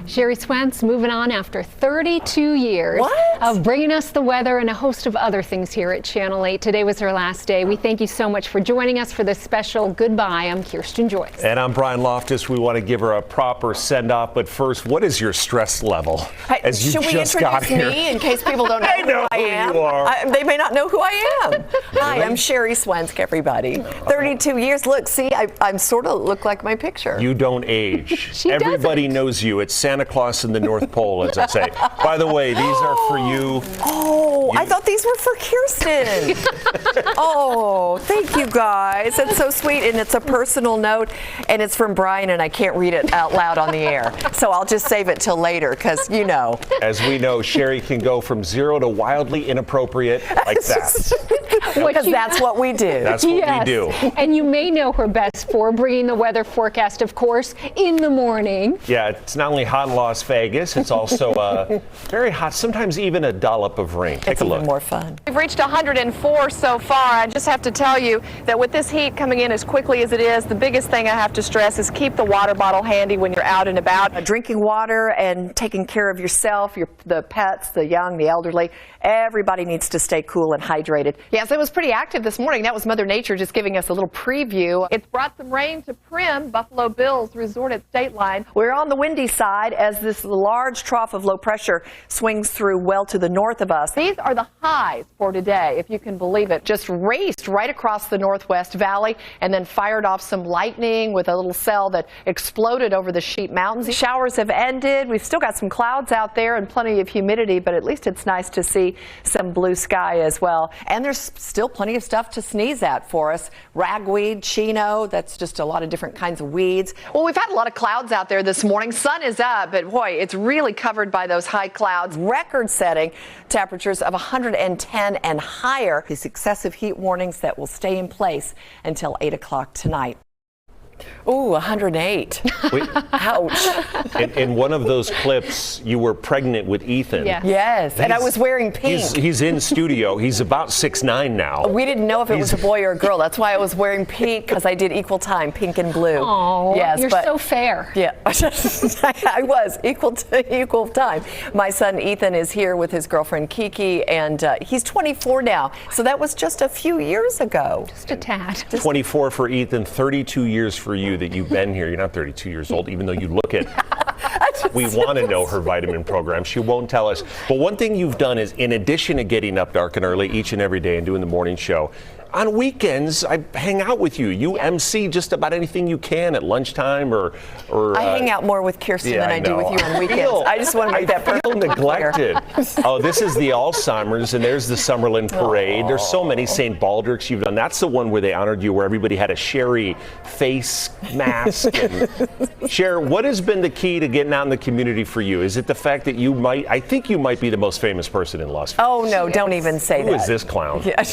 Sherry Swensk moving on after 32 years of bringing us the weather and a host of other things here at Channel 8. Today was her last day. We thank you so much for joining us for this special goodbye. I'm Kirsten Joyce. And I'm Brian Loftus. We want to give her a proper send-off. But first, what is your stress level as you just got here? Should we introduce me in case people don't know who I am? You are. They may not know who I am. Hi, I'm Sherry Swensk, everybody. 32 years. Look, see, I'm sort of look like my picture. You don't age. Everybody knows you. It's Santa Claus in the North Pole, as I say. By the way, these are for you. Oh, I thought these were for Kirsten. Oh, thank you guys. It's so sweet, and it's a personal note, and it's from Brian, and I can't read it out loud on the air. So I'll just save it till later, because you know. As we know, Sherry can go from 0 to wildly inappropriate like that. Because that's what we do. That's what we do. And you may know her best for bringing the weather forecast, of course, in the morning. Yeah, it's not only hot in Las Vegas, it's also very hot, sometimes even a dollop of rain. Take a look. Even more fun. We've reached 104 so far. I just have to tell you that with this heat coming in as quickly as it is, the biggest thing I have to stress is keep the water bottle handy when you're out and about. Drinking water and taking care of yourself, the pets, the young, the elderly. Everybody needs to stay cool and hydrated. Yes, it was pretty active this morning. That was Mother Nature just giving us a little preview. It's brought some rain to Prim, Buffalo Bills resort at State Line. We're on the windy side as this large trough of low pressure swings through well to the north of us. These are the highs for today, if you can believe it. Just raced right across the Northwest Valley and then fired off some lightning with a little cell that exploded over the Sheep Mountains. The showers have ended. We've still got some clouds out there and plenty of humidity, but at least it's nice to see some blue sky as well. And there's still plenty of stuff to sneeze at for us. Ragweed, chino, that's just a lot of different kinds of weeds. Well, we've had a lot of clouds out there this morning. Sun is up, but boy, it's really covered by those high clouds. Record-setting temperatures of 110 and higher. These excessive heat warnings that will stay in place until 8 o'clock tonight. Ooh, 108. Ouch. In one of those clips, you were pregnant with Ethan. Yes, and I was wearing pink. He's in studio. He's about 6'9" now. We didn't know if it was a boy or a girl. That's why I was wearing pink, because I did equal time, pink and blue. Oh, yes, you're so fair. Yeah, I was equal time. My son Ethan is here with his girlfriend Kiki, and he's 24 now. So that was just a few years ago. Just a tad. 24 for Ethan, 32 years for you that you've been here. You're not 32 years old, even though you look it. We want to know her vitamin program. She won't tell us. But one thing you've done is, in addition to getting up dark and early each and every day and doing the morning show, on weekends, I hang out with you. You MC just about anything you can at lunchtime or I hang out more with Kirsten than I do with you on weekends. I just want to make that perfectly neglected. Oh, this is the Alzheimer's, and there's the Summerlin Parade. There's so many St. Baldrick's you've done. That's the one where they honored you, where everybody had a Sherry face mask. Sher, what has been the key to getting out in the community for you? Is it the fact that I think you might be the most famous person in Las Vegas? Oh, no, don't even say that. Who is this clown? Yeah,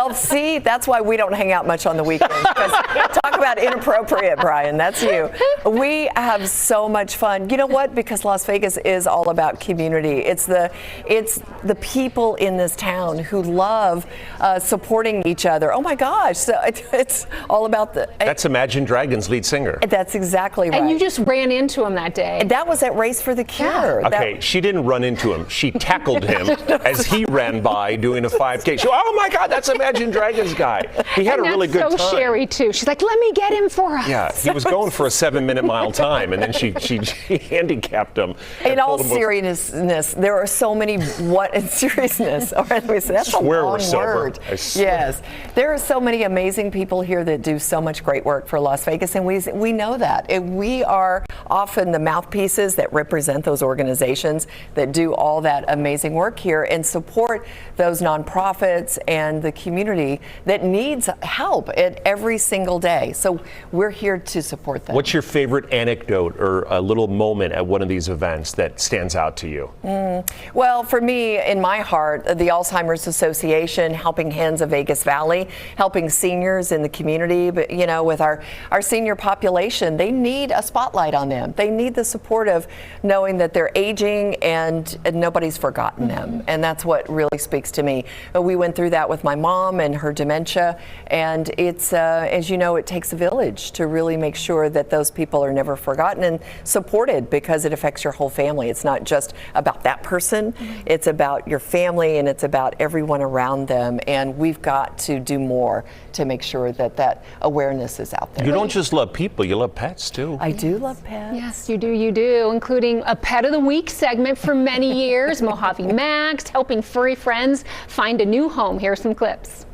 well, see, that's why we don't hang out much on the weekends. Talk about inappropriate, Brian. That's you. We have so much fun. You know what? Because Las Vegas is all about community. It's the people in this town who love supporting each other. Oh my gosh! So it's all about That's Imagine Dragons lead singer. That's exactly right. And you just ran into him that day. That was at Race for the Cure. Yeah. Okay, she didn't run into him. She tackled him as he ran by doing a 5K. She, oh my God, that's Imagine Dragons guy. He had a really good time. So Sherry too. She's like, let me get him for us. Yeah, he was going for a 7-minute mile time, and then she handicapped him. In all seriousness, there are so many seriousness. All right, let me say that's a long word. Yes, there are so many amazing people here that do so much great work for Las Vegas, and we know that. We are often the mouthpieces that represent those organizations that do all that amazing work here and support those nonprofits and the community that needs help every single day. So we're here to support them. What's your favorite anecdote or a little moment at one of these events that stands out to you? Well, for me, in my heart, the Alzheimer's Association, Helping Hands of Vegas Valley, helping seniors in the community, but with our senior population, they need a spotlight on them. them. They need the support of knowing that they're aging and nobody's forgotten them. And that's what really speaks to me. We went through that with my mom and her dementia. And it's, as you know, it takes a village to really make sure that those people are never forgotten and supported, because it affects your whole family. It's not just about that person. It's about your family, and it's about everyone around them. And we've got to do more to make sure that that awareness is out there. You don't just love people, you love pets too. I do love pets. Yes, you do, including a Pet of the Week segment for many years, Mojave Max, helping furry friends find a new home. Here are some clips.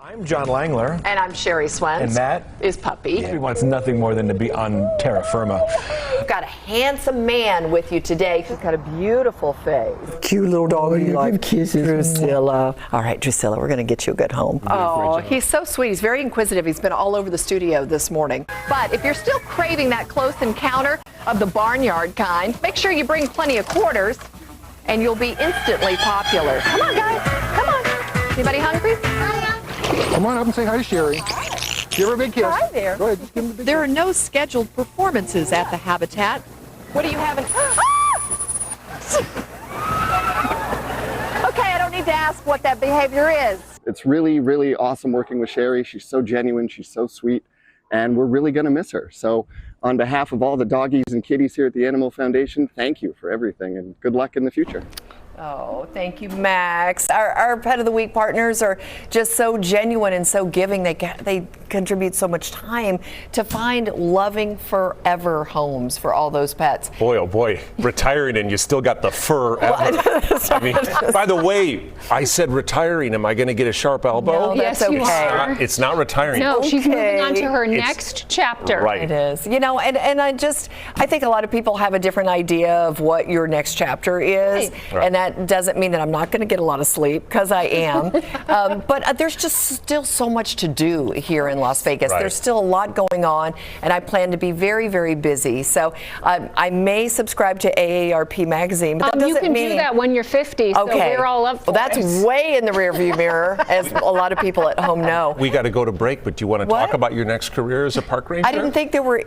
I'm John Langler. And I'm Sherry Swensk. And that is Puppy. He wants nothing more than to be on terra firma. We've got a handsome man with you today. He's got a beautiful face. Cute little dog. You like kisses. Drusilla. All right, Drusilla, we're going to get you a good home. Oh, he's so sweet. He's very inquisitive. He's been all over the studio this morning. But if you're still craving that close encounter of the barnyard kind, make sure you bring plenty of quarters and you'll be instantly popular. Come on, guys. Come on. Anybody hungry? Come on up and say hi to Sherry. Give her a big kiss. Hi there. Go ahead, just give him a big There are no scheduled performances at the Habitat. What are you having? Okay, I don't need to ask what that behavior is. It's really, really awesome working with Sherry. She's so genuine, she's so sweet, and we're really going to miss her. So on behalf of all the doggies and kitties here at the Animal Foundation, thank you for everything and good luck in the future. Oh, thank you, Max. Our Pet of the Week partners are just so genuine and so giving. They contribute so much time to find loving forever homes for all those pets. Boy, oh boy, retiring and you still got the fur ever. I mean, by the way, I said retiring. Am I going to get a sharp elbow? No, Yes, that's you okay. are. It's not retiring. No, she's moving on to her It's- next chapter. Right. It is. You know, and I think a lot of people have a different idea of what your next chapter is. Right. And that doesn't mean that I'm not going to get a lot of sleep, because I am. But there's just still so much to do here in Las Vegas. Right. There's still a lot going on, and I plan to be very, very busy. So I may subscribe to AARP magazine, but that doesn't You can mean do that when you're 50, so okay. we're all up for Well, that's it. way in the rearview mirror, as a lot of people at home know. We got to go to break, but do you want to What? talk about your next career as a park ranger? I didn't think there were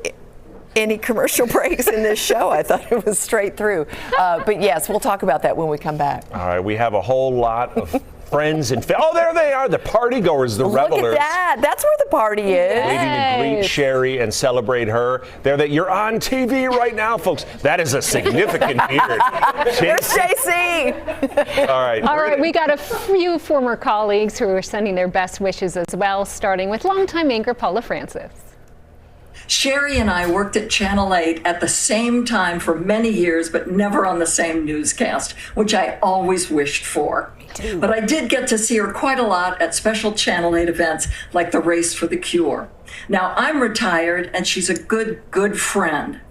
any commercial breaks in this show. I thought it was straight through. But yes, we'll talk about that when we come back. All right, we have a whole lot of friends and oh, there they are, the party goers, the revelers. Look at that. That's where the party is. Waiting to greet Yes. Sherry and celebrate her. You're on TV right now, folks. That is a significant beard. There's JC. All right. All right, we got a few former colleagues who are sending their best wishes as well, starting with longtime anchor Paula Francis. Sherry and I worked at Channel 8 at the same time for many years, but never on the same newscast, which I always wished for. But I did get to see her quite a lot at special Channel 8 events like the Race for the Cure. Now I'm retired and she's a good friend.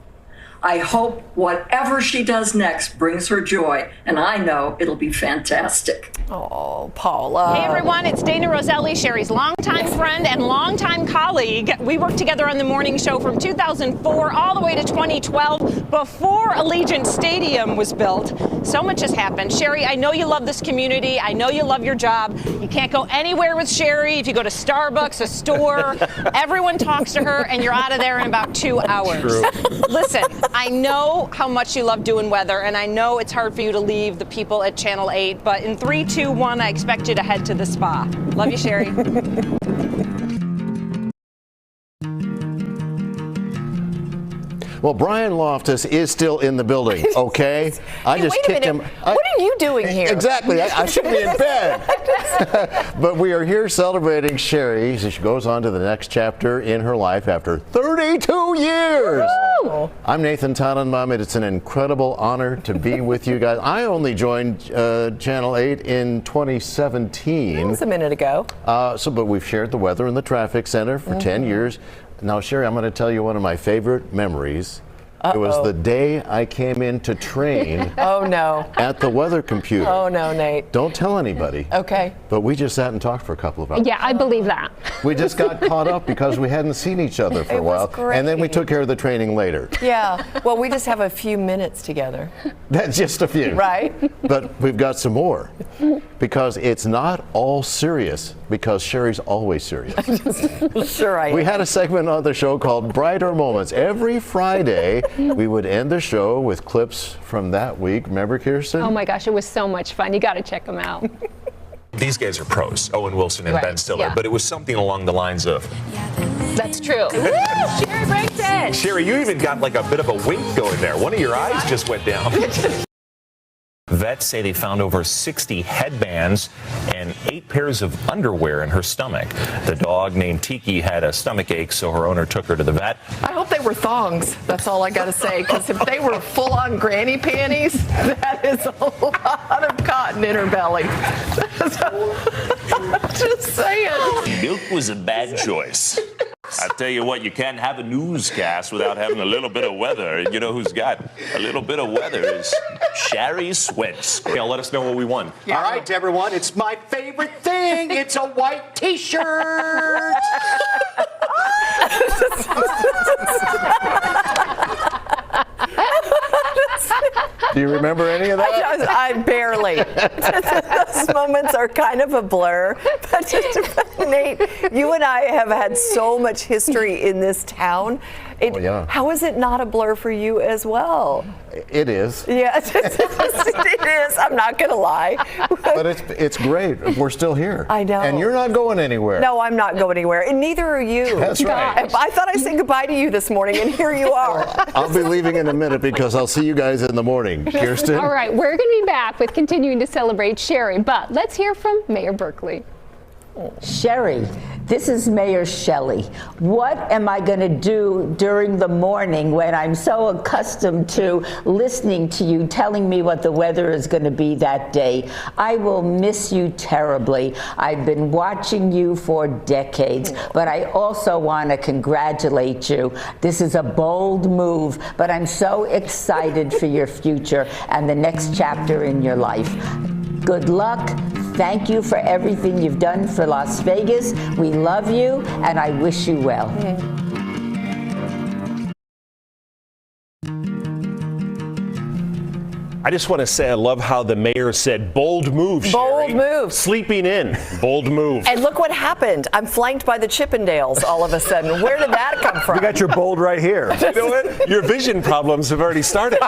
I hope whatever she does next brings her joy, and I know it'll be fantastic. Oh, Paula. Hey everyone, it's Dana Roselli, Sherry's longtime friend and longtime colleague. We worked together on the morning show from 2004 all the way to 2012, before Allegiant Stadium was built. So much has happened. Sherry, I know you love this community. I know you love your job. You can't go anywhere with Sherry. If you go to Starbucks, a store, everyone talks to her and you're out of there in about 2 hours. True. Listen, I know how much you love doing weather, and I know it's hard for you to leave the people at Channel 8, but in 3, 2, 1, I expect you to head to the spa. Love you, Sherry. Well, Brian Loftus is still in the building, okay? I Hey, just wait a kicked minute. him. What are you doing here? Exactly. I should be in bed. But we are here celebrating Sherry as she goes on to the next chapter in her life after 32 years. Woo! I'm Nathan Tannenbaum, and it's an incredible honor to be with you guys. I only joined Channel 8 in 2017. That was a minute ago. But we've shared the weather and the traffic center for 10 years. Now, Sherry, I'm going to tell you one of my favorite memories. It was the day I came in to train Oh, no. at the weather computer. Oh, no, Nate. Don't tell anybody. Okay. But we just sat and talked for a couple of hours. Yeah, I believe that. We just got caught up because we hadn't seen each other for a It was while. And then we great. took care of the training later. Yeah. Well, we just have a few minutes together. That's just a few. Right. But we've got some more because it's not all serious because Sherry's always serious. Sure I am. We had a segment on the show called Brighter Moments. Every Friday, we would end the show with clips from that week. Remember, Kirsten? Oh my gosh, it was so much fun. You got to check them out. These guys are pros, Owen Wilson and Right, Ben Stiller, yeah. but it was something along the lines of, That's true. Woo! Sherry breaks it. Sherry, you even got like a bit of a wink going there. One of your eyes just went down. Vets say they found over 60 headbands and 8 pairs of underwear in her stomach. The dog named Tiki had a stomach ache, so her owner took her to the vet. I hope they were thongs. That's all I got to say. Because if they were full-on granny panties, that is a lot of cotton in her belly. Just saying. Milk was a bad choice. I tell you what, you can't have a newscast without having a little bit of weather. And you know who's got a little bit of weather is Sherry Swensk. Okay, let us know what we won. Yeah. All right, everyone, it's my favorite thing. It's a white T-shirt. Do you remember any of that? I barely. Those moments are kind of a blur. But Nate, you and I have had so much history in this town. Yeah. How is it not a blur for you as well? It is. Yeah, it is. I'm not going to lie. But it's great. We're still here. I know. And you're not going anywhere. No, I'm not going anywhere. And neither are you. That's right. I thought I said goodbye to you this morning, and here you are. I'll be leaving in a minute because I'll see you guys in the morning. Kirsten? All right, we're going to be back with continuing to celebrate Sherry, but let's hear from Mayor Berkeley. Sherry, this is Mayor Shelley. What am I going to do during the morning when I'm so accustomed to listening to you telling me what the weather is going to be that day? I will miss you terribly. I've been watching you for decades, but I also want to congratulate you. This is a bold move, but I'm so excited for your future and the next chapter in your life. Good luck. Thank you for everything you've done for Las Vegas. We love you, and I wish you well. I just want to say I love how the mayor said, bold move, Bold Sherry. move. Sleeping in, bold move. And look what happened. I'm flanked by the Chippendales all of a sudden. Where did that come from? You got your bold right here. You know what? Your vision problems have already started.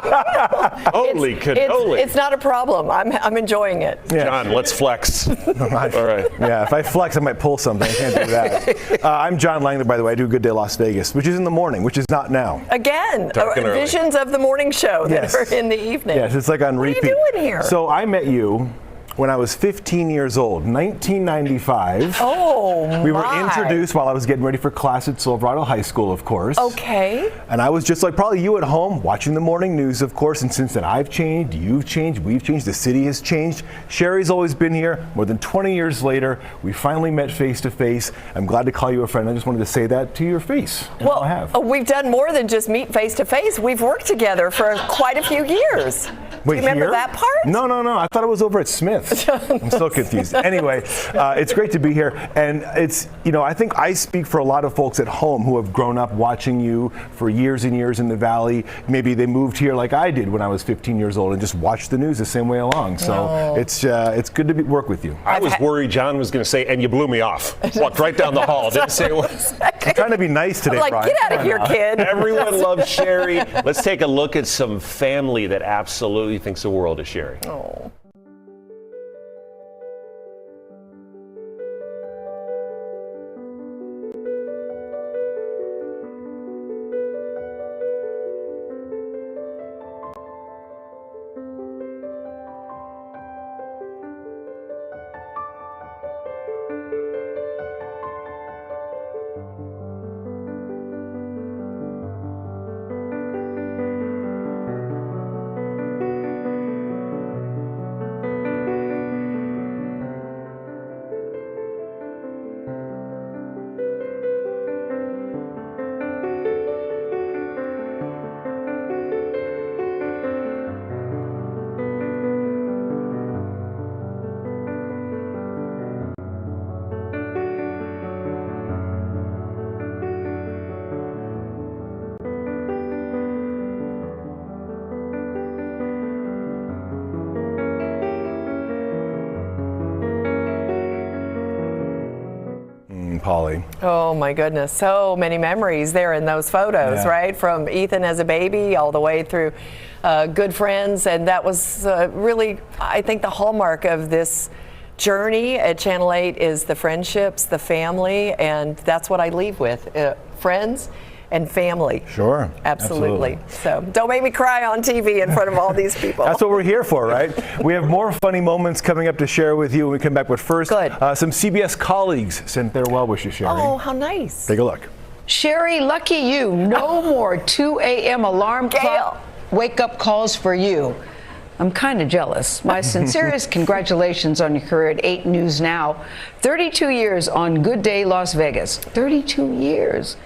Holy cannoli. It's not a problem. I'm enjoying it. Yeah. John, let's flex. All right. Yeah, if I flex, I might pull something. I can't do that. I'm John Langler, by the way. I do Good Day Las Vegas, which is in the morning, which is not now. Again, Dark and early. visions of the morning show that Yes. are in the evening. Yes, it's like on repeat. What are you doing here? So I met you when I was 15 years old, 1995. Oh, We were my. introduced while I was getting ready for class at Silverado High School, of course. Okay. And I was just like probably you at home watching the morning news, of course. And since then, I've changed, you've changed, we've changed, the city has changed. Sherry's always been here. More than 20 years later, we finally met face to face. I'm glad to call you a friend. I just wanted to say that to your face. And Well, I have. we've done more than just meet face to face. We've worked together for quite a few years. Wait, Do you remember here? that part? No. I thought it was over at Smith's. I'm so confused. Anyway, it's great to be here. And it's, I think I speak for a lot of folks at home who have grown up watching you for years and years in the Valley. Maybe they moved here like I did when I was 15 years old and just watched the news the same way along. So it's good to work with you. I was worried John was going to say, and you blew me off. Walked right down the hall. Didn't say a word. I'm trying to be nice today, Like, Brian. get out of here, kid. Everyone loves Sherry. Let's take a look at some family that absolutely thinks the world of Sherry. Oh. Valley. Oh my goodness, so many memories there in those photos, right? From Ethan as a baby all the way through Good Friends, and that was really, I think, the hallmark of this journey at Channel 8 is the friendships, the family, and that's what I leave with, friends and family. Sure. Absolutely. So don't make me cry on TV in front of all these people. That's what we're here for, right? We have more funny moments coming up to share with you when we come back. But first, some CBS colleagues sent their well wishes, Sherry. Oh, how nice. Take a look. Sherry, lucky you. No more 2 a.m. alarm clock wake-up calls for you. I'm kind of jealous. My sincerest congratulations on your career at 8 News Now. 32 years on Good Day Las Vegas. 32 years.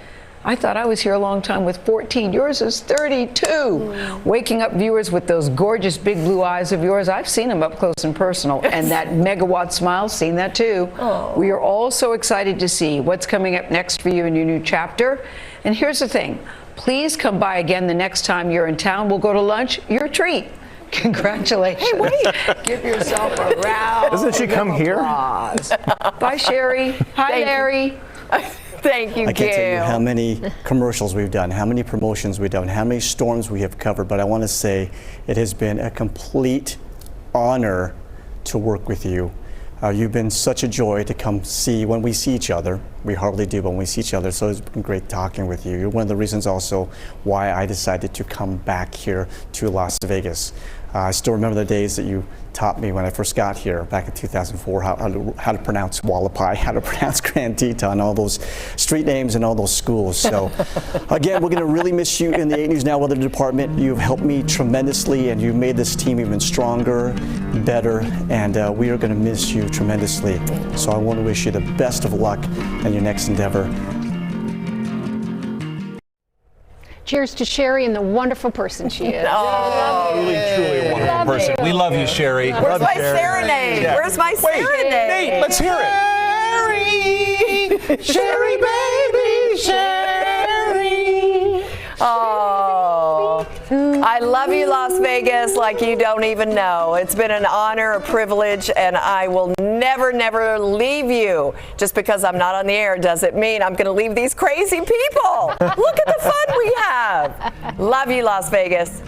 I thought I was here a long time with 14. Yours is 32. Waking up viewers with those gorgeous big blue eyes of yours. I've seen them up close and personal. And that megawatt smile, seen that too. We are all so excited to see what's coming up next for you in your new chapter. And here's the thing. Please come by again the next time you're in town. We'll go to lunch. Your treat. Congratulations. Hey, wait. Give yourself a round. Doesn't she come here? Bye, Sherry. Hi, Larry. Thank you, I can't tell you how many commercials we've done, how many promotions we've done, how many storms we have covered, but I want to say it has been a complete honor to work with you. You've been such a joy to come see when we see each other. We hardly do, but when we see each other, so it's been great talking with you. You're one of the reasons also why I decided to come back here to Las Vegas. I still remember the days that you taught me when I first got here back in 2004 how to pronounce Wallapai, how to pronounce Grand Teton, all those street names and all those schools. So again, we're going to really miss you in the 8 News Now Weather Department. You've helped me tremendously, and you've made this team even stronger, better, and we are going to miss you tremendously. So I want to wish you the best of luck in your next endeavor. Cheers to Sherry and the wonderful person she is. Truly a wonderful person. We love you, Sherry. Where's my serenade? Yeah. Where's my serenade? Nate, let's hear it. Sherry, baby, Sherry. Oh, I love you, Las Vegas, like you don't even know. It's been an honor, a privilege, and I will never, never leave you. Just because I'm not on the air doesn't mean I'm going to leave these crazy people. Look at the fun we have. Love you, Las Vegas.